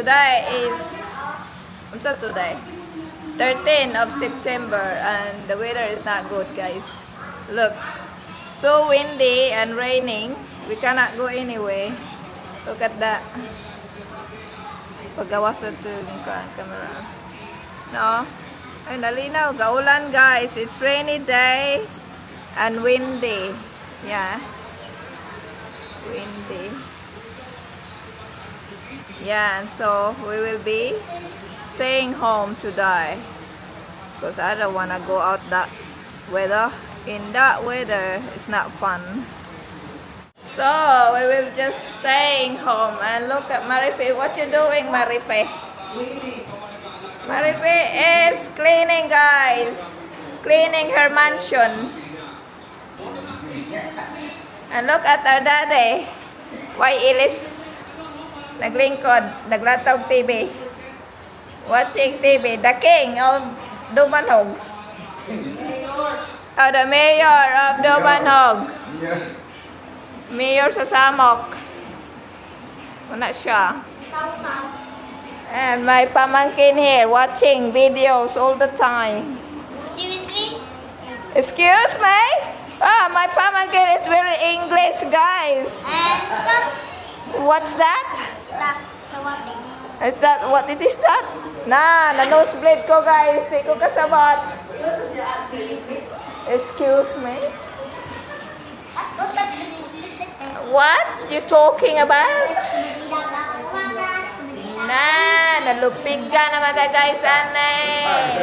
Today is, what's that today? 13th of September, and the weather is not good, guys. Look, so windy and raining. We cannot go anywhere. Look at that. Paggawas na ito yung camera. No? Ay, nalinaw. Gaulan, guys. It's rainy day and windy. Yeah. Windy. Yeah, and so we will be staying home today because I don't want to go out that weather. In that weather, it's not fun. So we will just staying home and look at Marife. What you doing, Marife? Marife is cleaning, guys. Cleaning her mansion. And look at our daddy. Why Ilis? Naglingkod, naglatog TV. Watching TV. The king of Dumanog. Oh, the mayor of Dumanog. Mayor sa Samok. Wala siya. And my pamangkin here watching videos all the time. Excuse me? Excuse me? Ah, my pamangkin is very English, guys. And stop. What's that? Stop the water. Is that what it is that? Nah, na nosebleed ko, guys. Di ko kasabot. Excuse me? What you talking about? Nah, nalupig ka naman ta, guys, anay.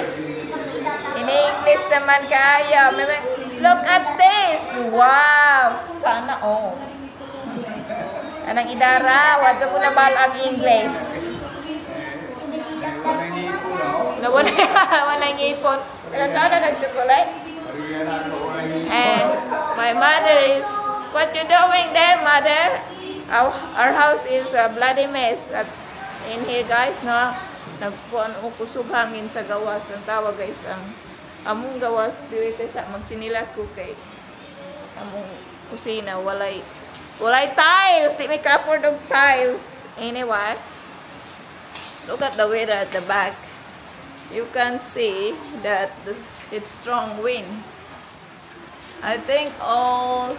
In English naman kayo. Look at this. Wow. Sana all. Anang idara, wadyo ko na balang English. Walang ipon. Kailan na nag-chocolate? And my mother is, what you doing there, mother? Our house is a bloody mess. In here, guys, no? Nagpuan o kusog hangin sa gawas. Ang tawag, guys, ang among gawas. Dito sa magsinilas ko kay among kusina. Walay tiles. Di may ka-afford of tiles. Anyway, look at the weather at the back. You can see that it's strong wind. I think all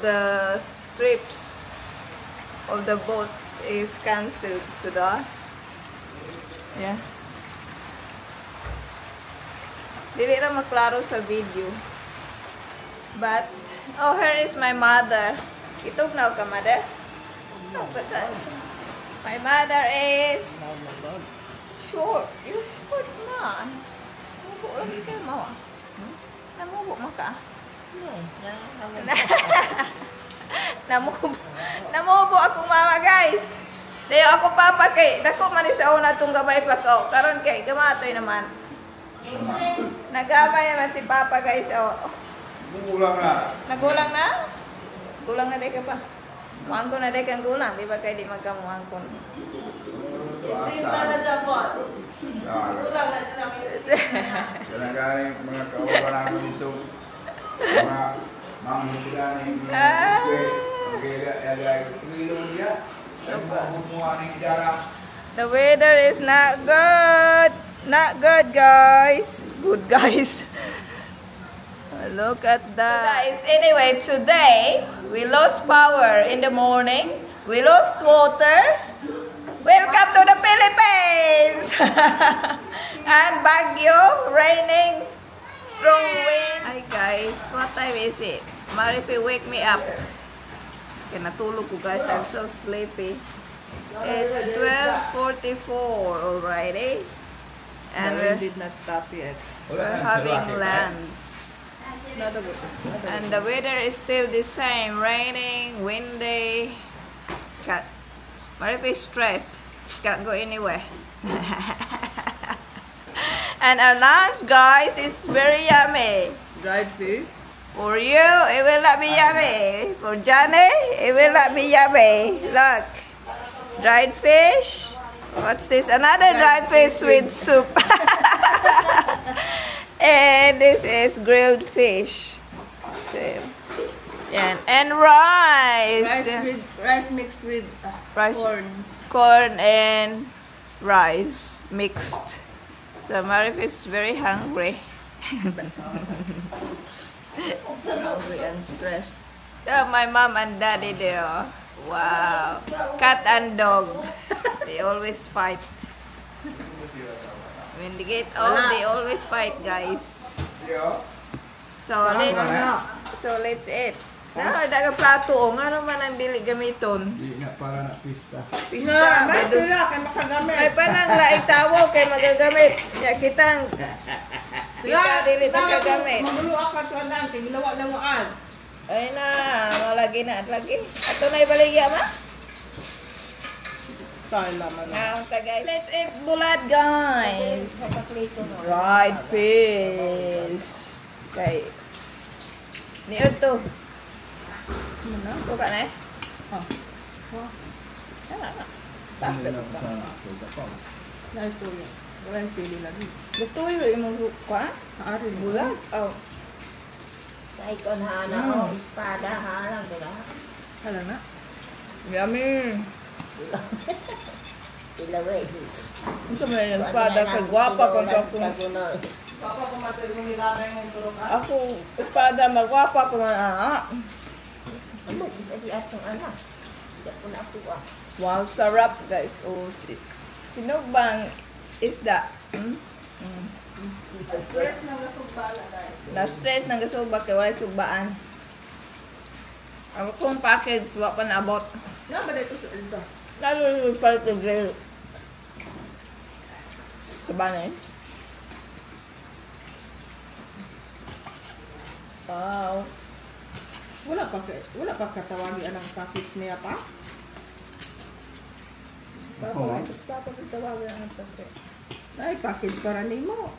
the trips of the boat is cancelled today. Yeah. Dili ra maklaro sa video. But oh, here is my mother. Itog na ka, mother? Oh, but my mother is short. You're short na. Namubo lang kayo mo. Namubo mo ka? Namubo akong mama, guys. Dayo ako papa kay dako man sa una tong gamay pa ko. Karon kay gamatoy naman. Nagamay naman si papa, guys. Oh. Gulang na. Nagulang na? Gulang na day ka pa. Muangkon na day kang gulang. Di ba kayo di magkamuangkon? Hindi na na-japot. Gulang na din namin. Kailan galing mga kauban namin dito. Mga sila na yung The weather is not good. Not good, guys. Good, guys. Look at that. So guys, anyway, today we lost power in the morning. We lost water. Welcome to the Philippines. And Baguio, raining, strong wind. Hi guys, what time is it? Marife, wake me up. Okay, natulog ko, guys. I'm so sleepy. It's 12:44 already. And we did not stop yet. We're having lunch. And the weather is still the same, raining, windy. Marife is stressed. She can't go anywhere. And our lunch, guys, is very yummy. Dried fish. For you, it will not be yummy. For Johnny, it will not be yummy. Look, dried fish. What's this? Another dried fish with soup. And this is grilled fish. So, Yan. And rice. Rice mixed with Rice. corn. Corn and rice mixed. So Marif is very hungry. Hungry and stressed. So my mom and daddy there. Wow. Cat and dog. They always fight. When they get old, they always fight, guys. So let's eat. Ada ka plato o nga naman ang dili gamiton. Hindi nga para na pista. Pista. Bakit kay makagamit? Ay panang laing tawo kay magagamit. Ya kitang. Kita dili magagamit. Magulo ako to andan kay gilawa-lawaan. Ay na, malagi na at lagi. Ato na ibaligya ma? Tayo naman. Now, guys, let's eat bulad, guys. Fried fish. Okay. Niyo to. Ano? Suka na eh. Oh. Nice to yan. Wala yung sili lagi. Gusto yung imong suka? Arin mo. Bulad? Oh. Sa ikon hana o espada halang dila. Hala na. Yummy. Ilawe. Gusto mo yung espada kay guwapa kung ako. Papa kumatay mo nilagay ng turok. Ako, espada magwapa ko man. Ano? Hindi atong anak. Hindi ko na ako ah. Wow, sarap guys. Oh, sinugbang isda. Stress na nasubala dahil. Na-stress ng gasubak kay wala sugbaan. Ako kung package, wala pa naabot. Nga ba dito sa Elda? Lalo yung palit ng grill. Sabanay. Wow. Wala pa katawagi anang package niya pa? Ay, package para nimo.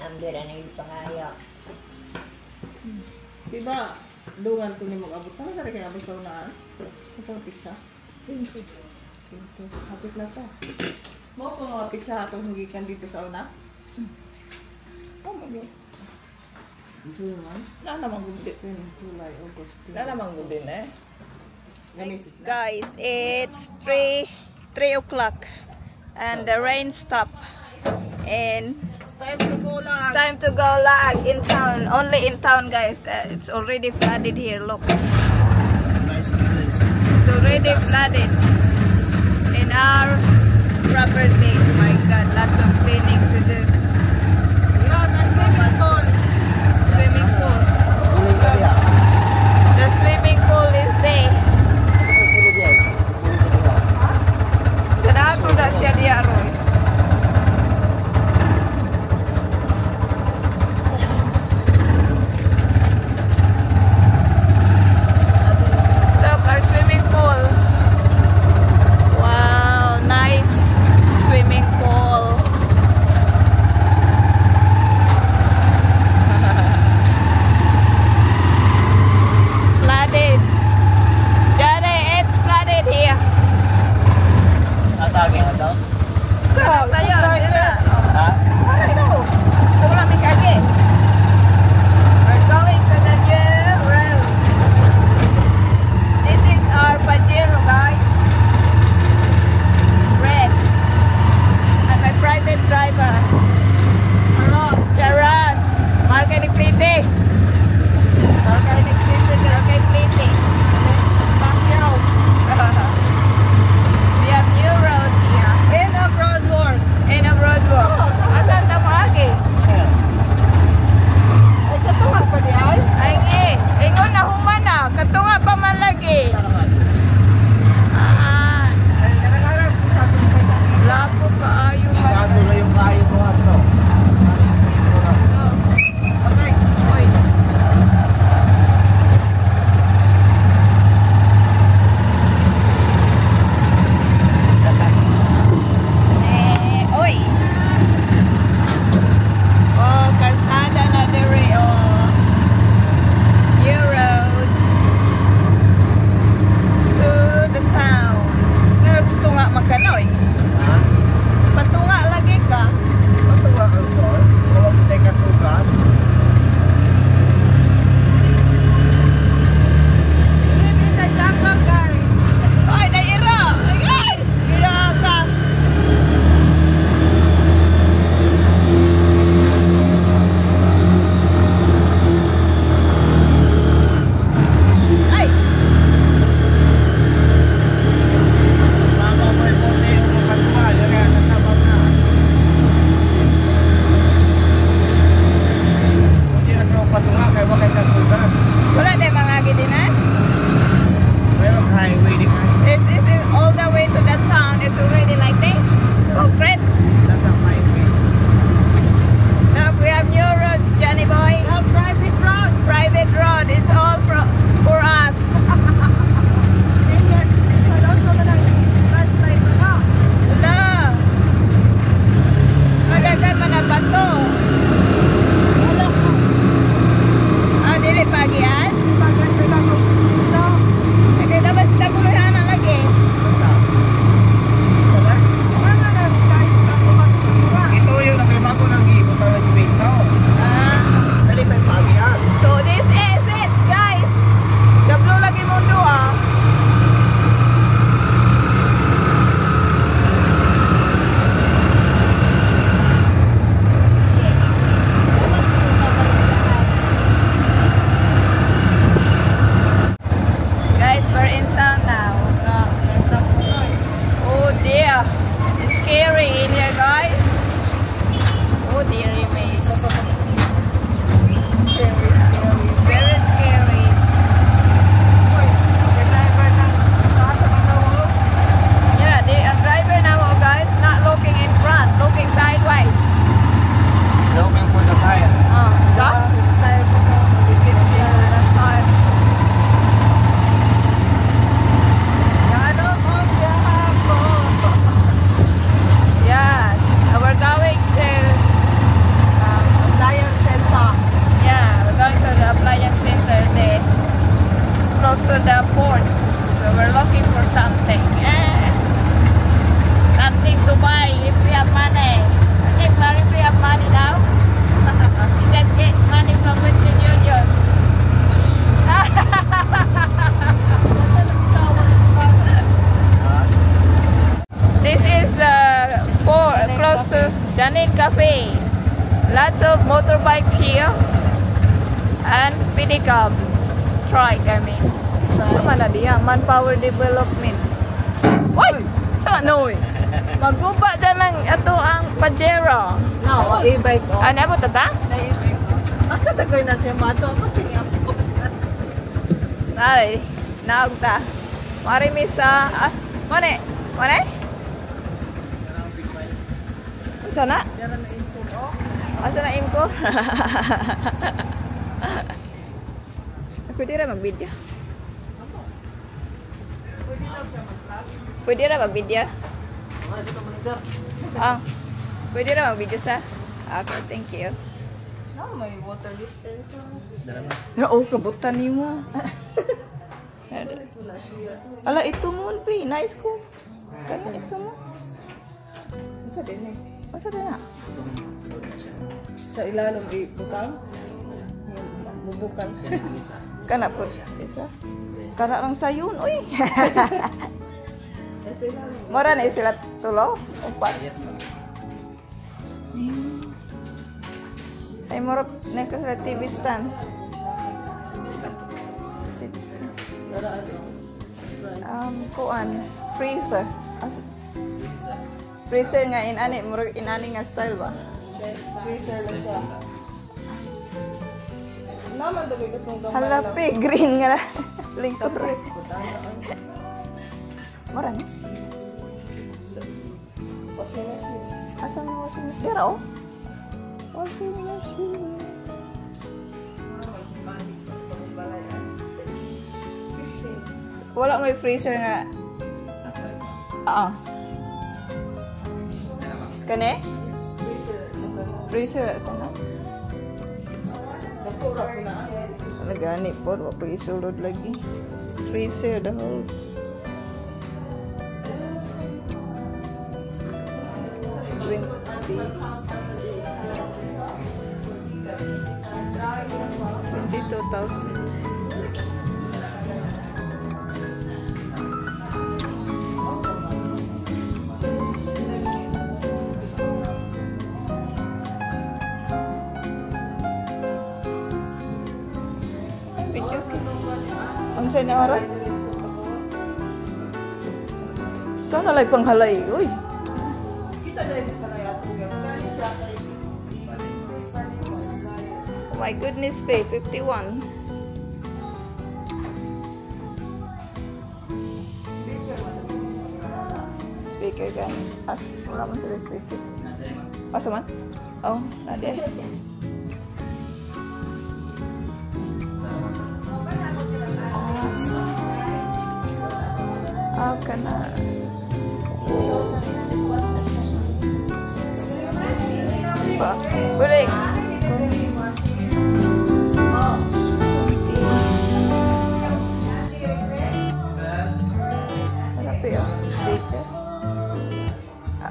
Ang bira na yung pangaya. Diba, dungan to ni mag-abot. Ano sa kaya abot sa unaan? Sa pizza? Pinto. Hapit na to. Mo ko mga pizza atong higikan dito sa una? Oh, mag-i. Ito naman. Wala namang gubit. July, August. Wala namang gubit eh. Gamis. Guys, it's 3 o'clock and the rain stopped. And Time to go lang. it's time to go lag in town. Only in town, guys. It's already flooded here. Look, Nice place. it's already flooded in our property. My God, lots of cleaning to do. Yeah, the swimming pool. Swimming pool. The swimming pool is there. Kenapa dah siya dia Roy? Look, our swimming pool. Wow, nice swimming pool. Flooded. Jare, it's flooded here. Tatagin na daw? Kaya sa'yo, yan na. Ha? Ano ito? Ito lang may kage. We're going to the new road. This is our Pajero, guys. Red. And my private driver. Hello, Sharon. Marketing Plite. Marketing Plite. Marketing Plite. Pacquiao. We have new road here. End of road work. End of road work. Asan ta maagi? Ay, katungan pa diyan. Ay ngi, ingon na human na, katunga pa man lagi. Ah, Nakakarap ko sa ating pesa. lapo kaayo man. Isado na yung kayo ko ato. Alis mo yung mga. Okay. Oy. Oy. Oh, kalsada na dire oh. New road to the town. Pero tunga makanoy. Ha? Patunga lagi ka. Matuwa ka ko. Huwag tayo kasugan. scary in here, guys. Oh dear me. Very scary. Very scary. Yeah, the driver now, guys, not looking in front, looking sideways. Looking for the tire. So? Yes, we're going to yeah, we're going to the appliance center there, close to the port. So we're looking for something. Something to buy if we have money. Okay, but if we have money now, we just get money from Western Union. This is close to Janine Cafe. Lots of motorbikes here and pedicabs. Trike, I mean. Sama na diya, manpower development. Uy! Sama no eh. Maguba dyan lang ito ang Pajero. No, e-bike ko. Ano po tata? Na-e-bike ko. Basta tagoy na siya mato. Basta niya po. Nari, naog ta. Mari misa. Mane? Mane? Sana? Diyan na info ko. Asa na imko? Pwede ra mag-video. Pwede daw siya mag-vlog. Pwede ra mag-video. Wala siya manager. Pwede ra mag-video sa? Okay, thank you. No, may water dispenser. Oo, kabutan ni mo. Ala, ito mo, Pi. Nice ko. Kaya ito mo. Masa din eh. Masa din na? Sa ilalong ibutang. Bubukan. Kana po. Isa. Kana lang sayon, uy. Sa ilalong. Mura na sila tulo. Upat. Ay, mura na ka sa TV stand. TV stand. Kuan. Freezer. Freezer nga inani. Mura inani nga style ba? Freezer na siya. Naman dagay ko itong gamay Hala, lang. Pi. Green nga na. Lingkod rin. Mura na. Washing machine. Asan yung washing machine? Dira, oh. Washing machine. Wala may freezer nga. Kani? Freezer ito na. Napura ko na. Nagani po, wala isulod lagi. Freezer the whole. $22,000. Ang sa na oras? Ikaw nalay panghalay. Uy. Kita dahil pa na yato. Oh my goodness, babe. 51. Speaker kan. Wala man sila speaker. Asa man? Oh, nade. Kana. Boleh.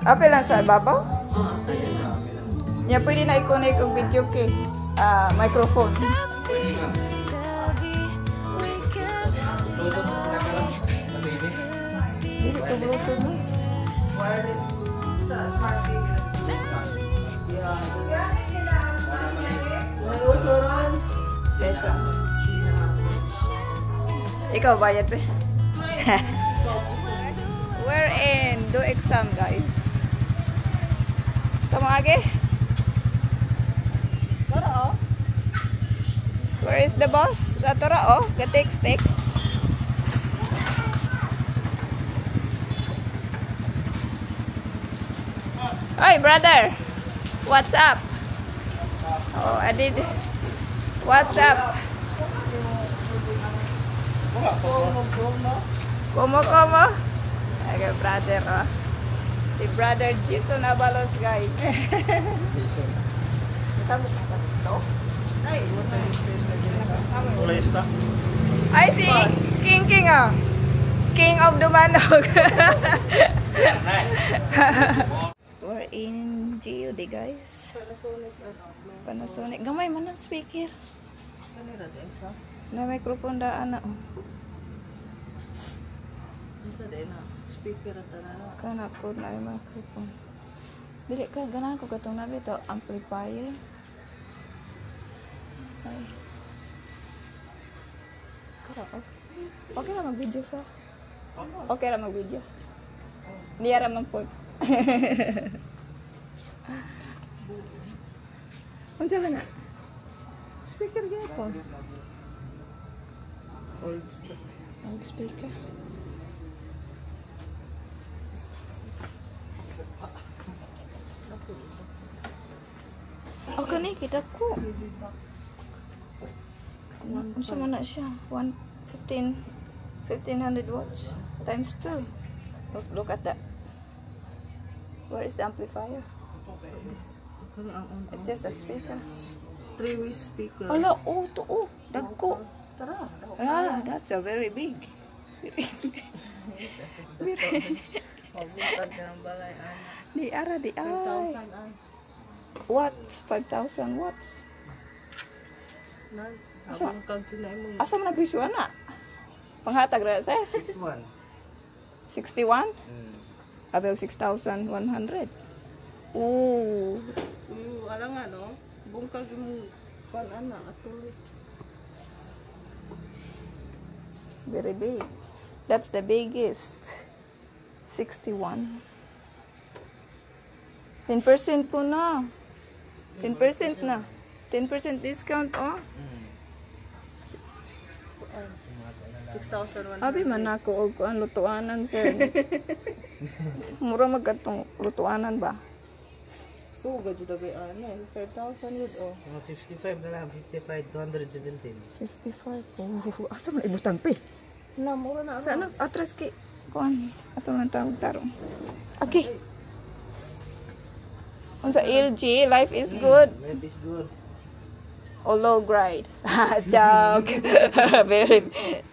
Apa lang sa babaw? Ya, pwede na i-connect ang video kay microphone. Dili ko Bluetooth mo. Wireless. Sa smart TV. May uso ron. Peso. Ikaw bayad pe. We're in do exam, guys. lagi? Tara, oh. Where is the boss? Gatora, oh. Gatik sticks. Hey, brother. What's up? Oh, I did. What's up? Como? Okay, brother, oh. Si brother Jason Abalos, guys. Ay, si King, oh. King of Dumanog. We're in GUD, guys. Panasonic. Gamay man ang speaker. Na microphone daan na, oh. Isa din na. Speaker at ano. Kana po na yung microphone. Dili ka, ganahan ko katong nabi ito, amplifier. Ay. Kara, okay. Okay lang mag-video sa. Okay lang mag-video. Niya raman po. Unsa ba na? Speaker gyapon. Old speaker. Oh, kani kita ko. Unsa man na siya? 1500 watts times 2. Look at that. Where is the amplifier? It's just a speaker. 3-way speaker. Ala, oh, to, oh. Dagko. Tara. Ah, that's a very big. Pabutan ka ng balay. Di ara, di ay. 5,000 ay. Watts, 5,000 watts. Abang kag kinay mo. Asa man presyo na? Panghatag ra sa 61. 61? Abel 6,100. Ooh. Ala nga no. Bungkag mo pan ana atoy. Very big. That's the biggest. 61. 10% po na. 10% na. 10% discount, oh. 6,100. Abi man ako og kuan lutuanan, sir. Mura magkatong lutuanan ba? Suga jud kay ana. 5,000 yun oh. Mga 55 na lang, 55, 217. 55. Oh, asa man ibutang pe? Na mura na. Sa ano? Atras kay kuan. Ato lang tawag tarong. Okay. Unsa LG, life is good. Life is good. O low grade. Joke. Very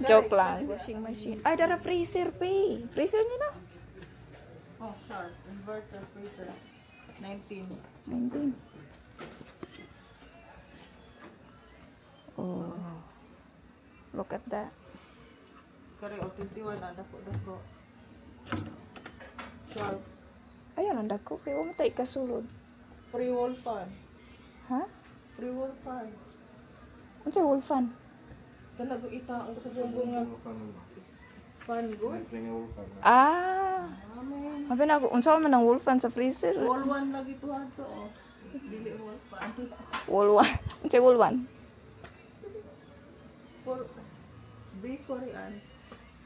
joke lang. Washing machine. Ay, dara freezer pe. Freezer niya na. Oh, sorry. Inverter freezer. 19. 19. Oh. Look at that. Kare o 21 ada ko dako. Sharp. Ayan, ang dako. Kaya mo tayo kasulod. Free wall fan. Ha? Free wall fan. Ano sa wall fan? Talaga itaong sa bumbong nga fan good. Ah. Mabi na ako. Unsa man ang wall fan sa freezer? Wall 1 lagi to ato oh. Dili wall fan. Wall 1. Ano sa wall 1? For Biko rian.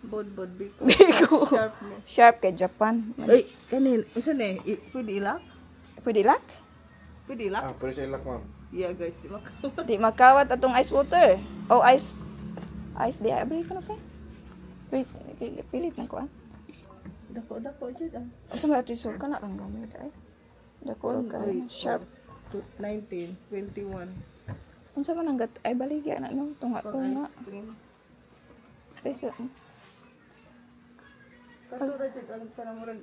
Bod Biko. Biko. Sharp ni. Sharp kay Japan. Ay, kanin. Unsa ni? Pwede ilak? Pwede lock? Pwede ilak? Pero sa ilak, ma'am. Yeah guys, di makaw. Di makawat atong ice water. Oh, ice. Ice di. Abri ko na pa. Wait, pilit na ko ah. Dako jud ah. Asa may ati so kana lang gamit ay. Dako ka sharp. 19, 21. Unsa man ang gat ay baligya na no tunga. Pesa. Katura jud ang kanamurag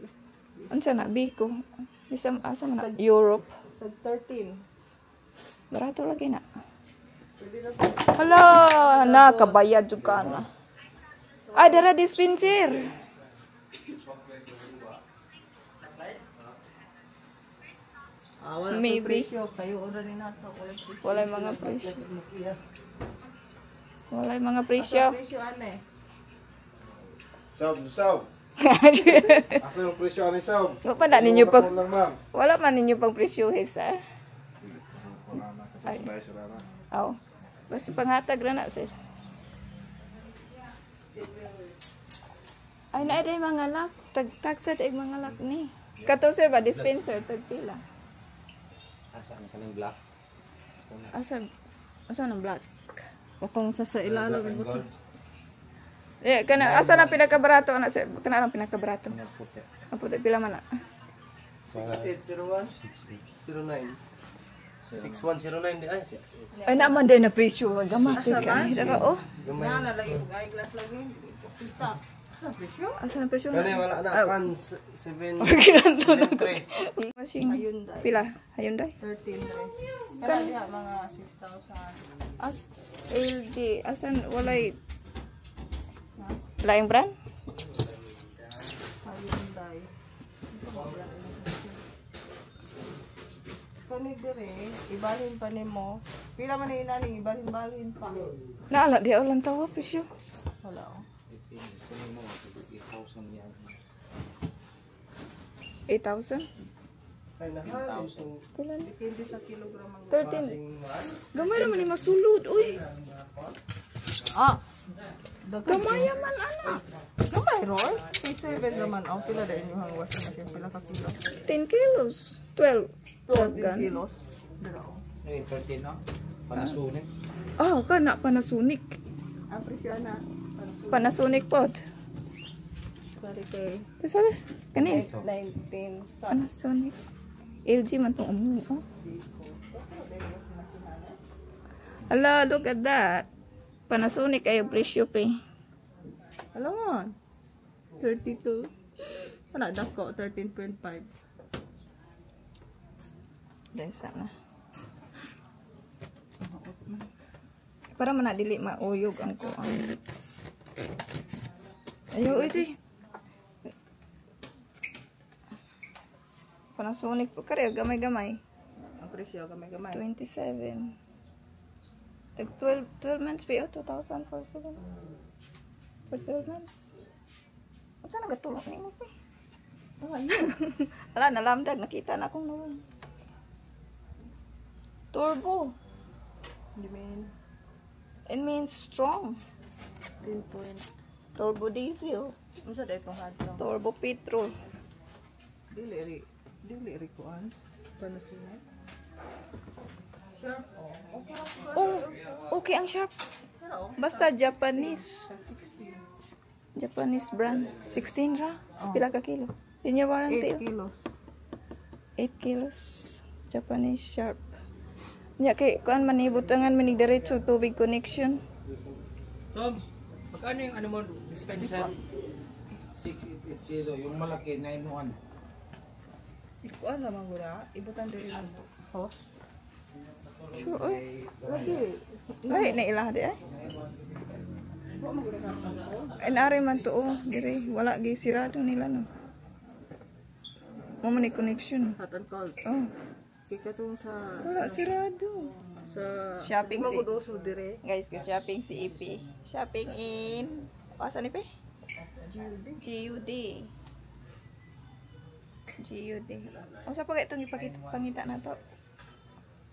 Unsa na Biko? Bisam asa man na Europe. tag 13. Barato lagi na. Pwede na Hala, nakabayad jud ka na. Ay, dara dispenser. wala Maybe. presyo kayo order ni nato wala presyo. Walay mga presyo. Walay mga presyo. Presyo ane. Saw. Asa yung presyo ni Sob? Wa pa na ninyo pag Lang, ma'am. wala man ninyo pang presyohe sir. Ay. Dahil sila na. Aw. Basta panghatag ra na sir. Ay na day mga lak. Tagsa day mga lak ni. Kato sir ba dispenser tag pila. Asaan ka ng black? Asa nang black? Katong sa ilalim. Black and gold. Kana asa na pinakabarato na sir? Kana ang pinakabarato. Ang puti. Ang puti pila man na. 6801 09 6109 di ay 68. Ay naman din na presyo. Gamay ka. Dara oh. Gamay. Na lagi eyeglass lagi. Pista. Sa presyo? Asa na presyo? Kani wala na pan 7 3. Masing Hyundai. pila? Hyundai. 13 rin. Kaya diha mga 6,000. As LG asan walay laing brand? Hyundai. Kani dire, ibalhin pa nimo. Pila man ni inani ibalhin pa. Naala di lang tawa presyo. Wala oh. 8,000? Ay na 1000. Pila na? Depende sa kilogram ang 13. Gamay naman ni masulod uy. Ah. Gamay man ana. Gamay roy. 7 naman ang pila din yung washing machine pila ka kilo. 10 kilos. 12. 12 12 gan. kilos. Dira oh. Ay 13 no. Panasonic. Oh, kana Panasonic. Ang presyo na. Panasonic pod. Sorry kay Kasi kani 19. Panasonic. LG man tong oh. Hello, look at that. Panasonic ayo presyo pe. Alam mo. 32. Ano dako 13.5. Dahil sana. Para man na dili mauyog ang kuan. Ayo iti. Panasonic po kare gamay-gamay. Ang presyo gamay-gamay. 27. Tag 12 months pa 2,000 for 7. For 12 months. Unsa nagatulong nimo pa? Wala nalamdag nakita na akong nawon. Turbo. You mean It means strong. 10 point. Turbo diesel. Unsa day tong hadlong? Turbo petrol. Dili ri kuan. Panasonic. Sharp oh. Okay. Oh, okay ang sharp. Pero Basta Japanese. Japanese brand. 16 ra. Pila ka kilo? Yun yung warranty. 8 kilos. 8 kilos. Japanese sharp. Nya kay kuan manibutangan manig diretso tubig connection. So, magkano yung ano mo dispenser? 6880 yung malaki 91. Kuan naman gura. Ibutan diri ang hose. Sure oy. Lagi. Lahi na ilah di ay. Wa mo gura ka hose. Ay naari man to oh, dire wala gi sirado nila no. Mo man ni connection. Hot and cold. Oh, Kay katong sa wala sirado. sa Shopping si magudoso dire. guys, shopping si EP. Shopping in Pasan ni pe? GUD. GUD. O sa pagay itong ipangita na to?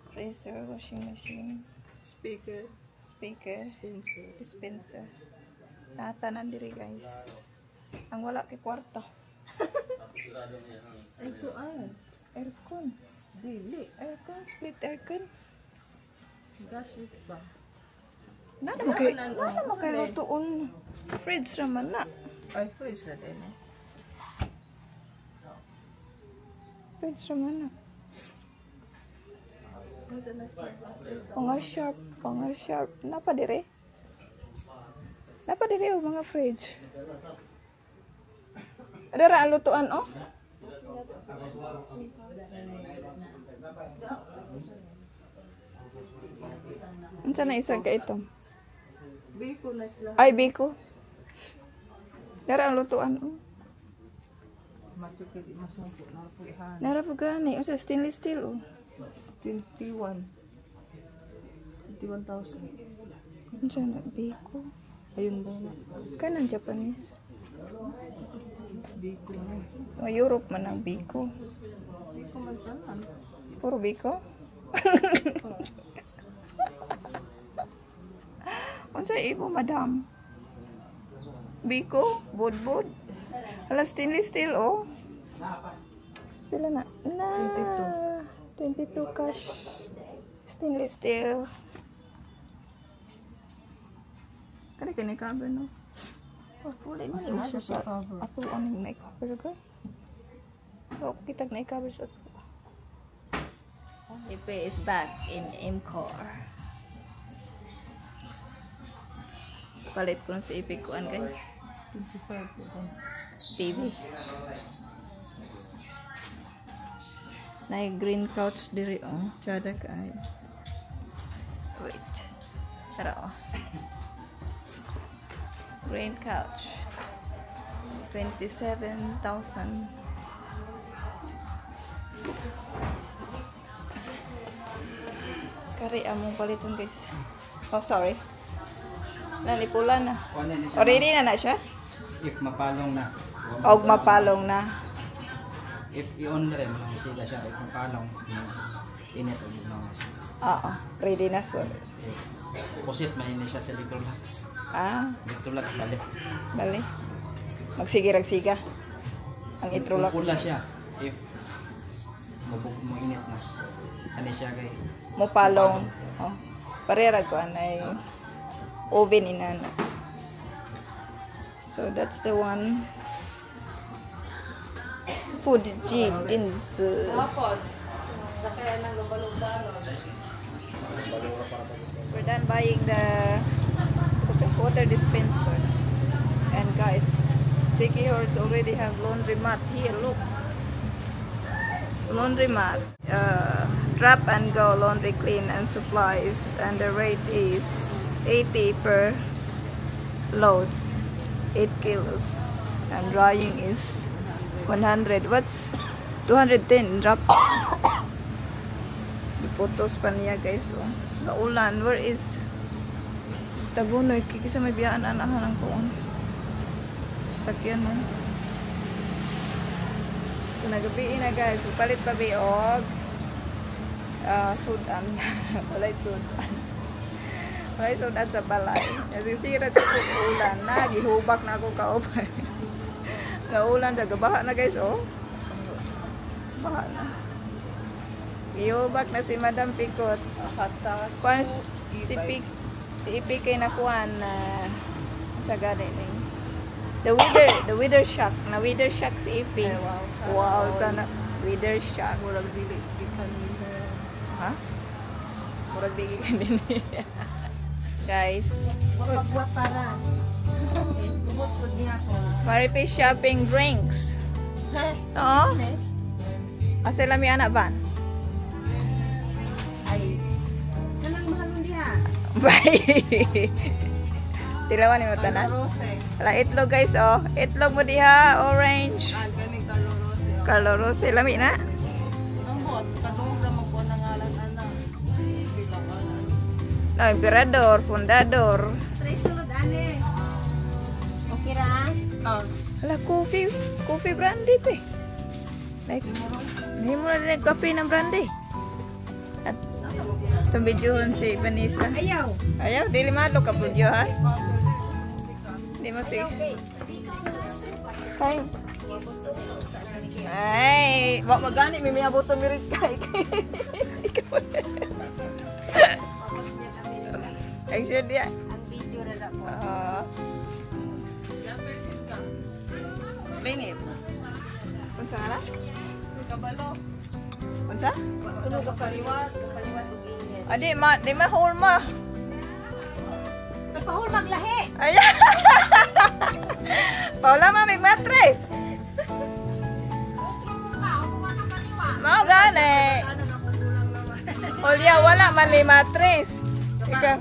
Freezer, washing machine, Speaker. speaker, Pencil. dispenser. Natanan diri guys. Ang wala kay kwarto. Ay kuan. Aircon. Dili. Aircon, split aircon. Gas lights ba? Nana mo kay lutuon. Fridge raman na. Ay freeze na din. Fridge raman na. Pangar sharp. Napa dire? Napa dire oh, mga fridge. Ada ra ang lutuan oh. Unsa na isa ka ito? Biko na sila. Ay biko. Dara ang lutuan oh. Matukid masumpo na po ihan. Nara po gani. Unsa stainless steel oh. 21. 21,000. Unsa na biko? Ayun daw na. Kanang Japanese. Biko. O Europe man ang Biko. Biko man tanan. Puro Biko? Unsa ibo madam? Biko, budbud. Hala stainless steel oh. Pila na? 22 cash. Stainless steel. Kani cover no. Oh, wala man yung uso sa ako ang na-cover ko. Oh, kita na-cover sa ako. Ipe is back in MCOR. Palit ko na sa Ipe kuan guys. 25. TV. Na green couch diri oh. Tsada kay. Wait. Tara oh. Green couch. 27,000. Kari among paliton guys. Oh sorry. Nalipula na. Already na siya? If mapalong na. Og mapalong na. If i-on rin, sila siya. If mapalong, init o mga siya. Oo, ready na so. Pusit, manini siya sa Electrolux. Ah, Electrolux, balik. bali. Magsigirag-siga. Ang Electrolux. Pula siya. If mainit na. Ano siya kay Mopalong. Oh. Parera ko anay oven inana. So that's the one. Food jeep din We're done buying the water dispenser. And guys, Tiki Horse already have laundromat here. Look, laundromat. Drop and go laundry clean and supplies, and the rate is 80 per load, 8 kilos, and drying is 100. What's 210 drop? The photos pa niya guys. Oh. Kaulan, where is Tagunoy? Kikisa may biyaan anahan ng kuon. Sakyan mo. So nagabi na guys, palit pa biog. Sudan. Walay sudan. Walay sudan sa balay. Nasisira sa ulan na. Gihubak na ako kaupay. Kaulan. Gabaha na guys. Oh. Baha na. Gihubak na si Madam Pikot. Kwan si Ipi kay nakuhan na sa gani ni. The wither shock. Na wither shock si Ipi. Wow. Sana. Wither shock. Murag dili. Ha? Murag digi ka din. Guys, Buat para. Buat ko niya ko. Maripi shopping drinks. Oo. Asa lami anak ba? Ay. Kanang mahal mo diha. Bye. Tilawan ni mo tanan. Ala itlog guys oh. Itlog mo diha orange. Ganing Carlo Rose. Carlo Rose lami na. Ang bot, kadungga mo po nangalan ana. No, emperador, fundador. Tres sulod ane. Okay ra? Oh. Ala coffee brandy pe. Like, hindi mo na din coffee ng brandy. At itong videohan si Vanessa. Ayaw. Ayaw, dili malo ka video ha. Hindi mo si... Kay. Ay, wag magani may miabuto mirit kay. Actually dia. Ang video ra ra po. Lingit. Unsa nga? Kabalo. Unsa? Kuno ka kaliwat ug init. Adi di ma hulma. Nagpahul maglahi. Ay. Paula mamig mattress. Mao gani. Olya wala man may mattress. Ika.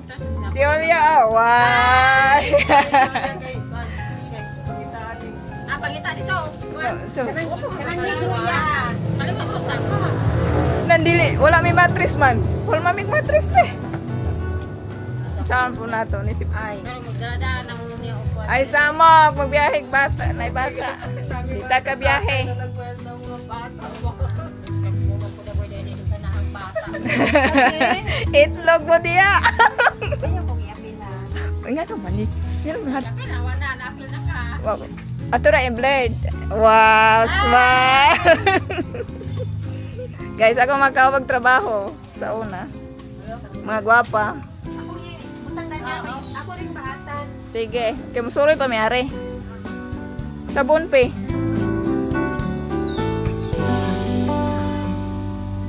Si Olya why? Pangita dito. So, Kanang ligo ya. nandili wala may mattress man. Wala mamig mattress pe. Saan po na to ni si Ay. Pero magdala na mo niya upo. Ay samok magbiyahig bata, nay bata. Kita ka biyahe. Nagwel na mga bata. Muna po na po dito sa nahang bata. Itlog mo diya. Ayaw kong iapilan. Nga naman ni. Yan lahat. Pinawa na, napil na ka. Wow. Ato ra blurred. Wow, smile. Guys, ako magkawag trabaho sa una. Mga gwapa. Ako rin baatan. Sige, kay musuroy pa mayari. Sabon pe.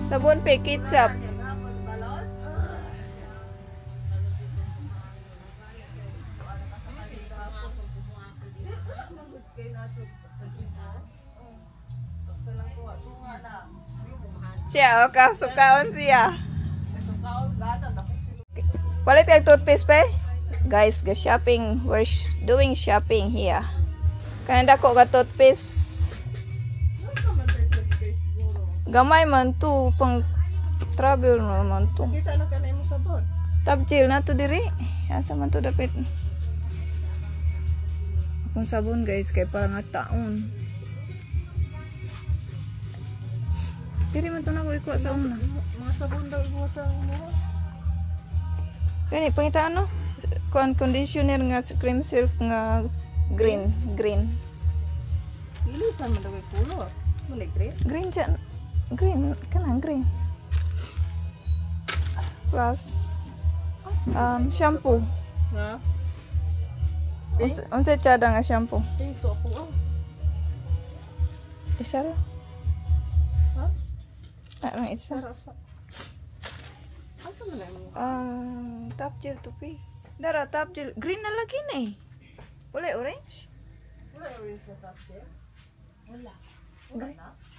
Sabon pe, ketchup. Siya, o kasukaon siya. Palit kay toothpaste pe? Guys, ga shopping. We're doing shopping here. Kaya dako ka toothpaste. Gamay man to, pang travel naman to. Kita na ka na yung sabon. Tabjil na to diri. Asa man to dapit. Akong sabon guys, kay parang taon. Diri man to na ko ikuha sa una. Mga sabon daw mo sa mga. Gani, pangitaan no? Conditioner nga cream silk nga green. Ilisan mo daw yung kulor. Muna green. Green dyan. Green. Kanang green. Plus shampoo. Ha? Unsa tsada nga shampoo? Ito ako. Isa ra. Ha? Ang isa. Sarap. Ano mo na mo? Top gel tupi. Dara top gel. Green na lagi na eh. Wala orange? Wala yung sa top there. Wala.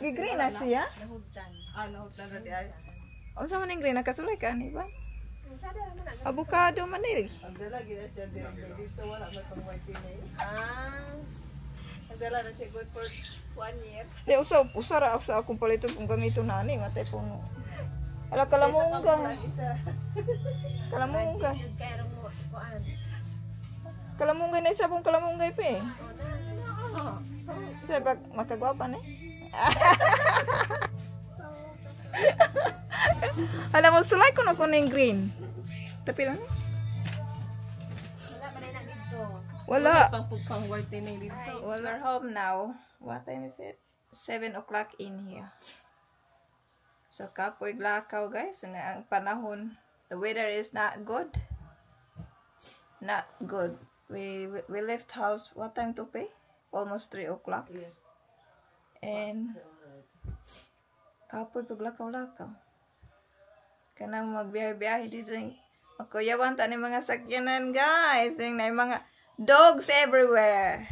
Green na siya? Nahugtan. Nahutlan na di ay. Unsa man yung green? Nakasulay ka ni ba? Avocado man eh. Ang dala gina siya dito wala na pang white na yun. Ang dala na siya good for 1 year. Di usara sa akong paliton kung gamito na ni matay puno. Ala kalamunga. Kalamunga. Kaya mo, kuan. Kalamunga na isa pong kalamunga pe. Sa pag makagwapa ni. Alam mo sulay ko na kuning green. Tapi lang. Wala pa rin na dito. Wala. Pang white na dito. Well, we're home now. What time is it? 7 o'clock in here. So, kapoy glakaw guys. Ang panahon, the weather is not good. Not good. We left house, what time to pay? Almost 3 o'clock. Yeah. And, kapoy paglakaw-lakaw. Kanang magbiyahe-biyahe dito rin. Magkuyawan ta ni mga sakyanan guys. Yung na mga dogs everywhere.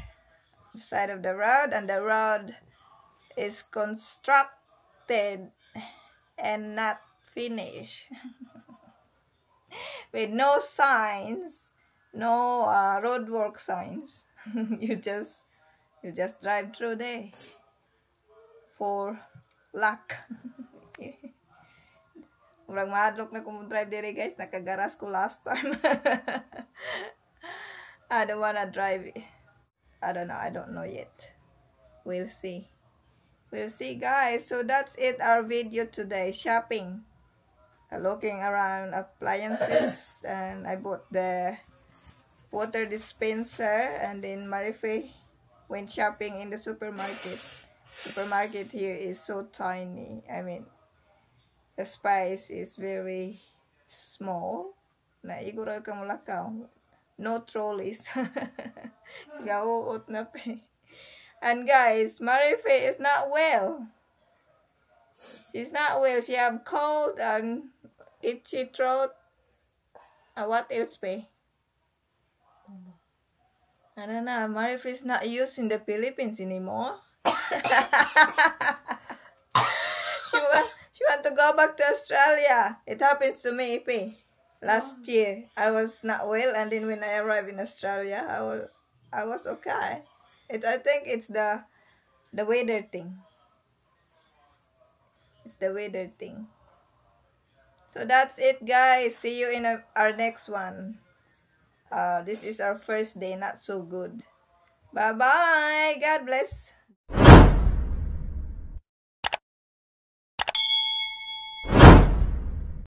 The side of the road, and the road is constructed and not finished. With no signs, no roadwork signs. you just drive through there for luck. Murag mahadlok na kung drive dire guys, nakagaras ko last time. I don't wanna drive it. I don't know yet. We'll see. We'll see guys. So that's it, our video today. Shopping. Looking around appliances, and I bought the water dispenser, and then Marife went shopping in the supermarket. Supermarket here is so tiny. I mean, the space is very small. Na iguro ka mulakaw. No trolleys. Gauot na pe. And guys, Marife is not well. She's not well. She have cold and itchy throat. What else pe? I don't know. Marife is not used in the Philippines anymore. She want to go back to Australia. It happens to me, Ipe. Last year, I was not well, and then when I arrived in Australia, I was okay. I think it's the weather thing. It's the weather thing. So that's it, guys. See you in our next one. This is our first day, not so good. Bye-bye. God bless.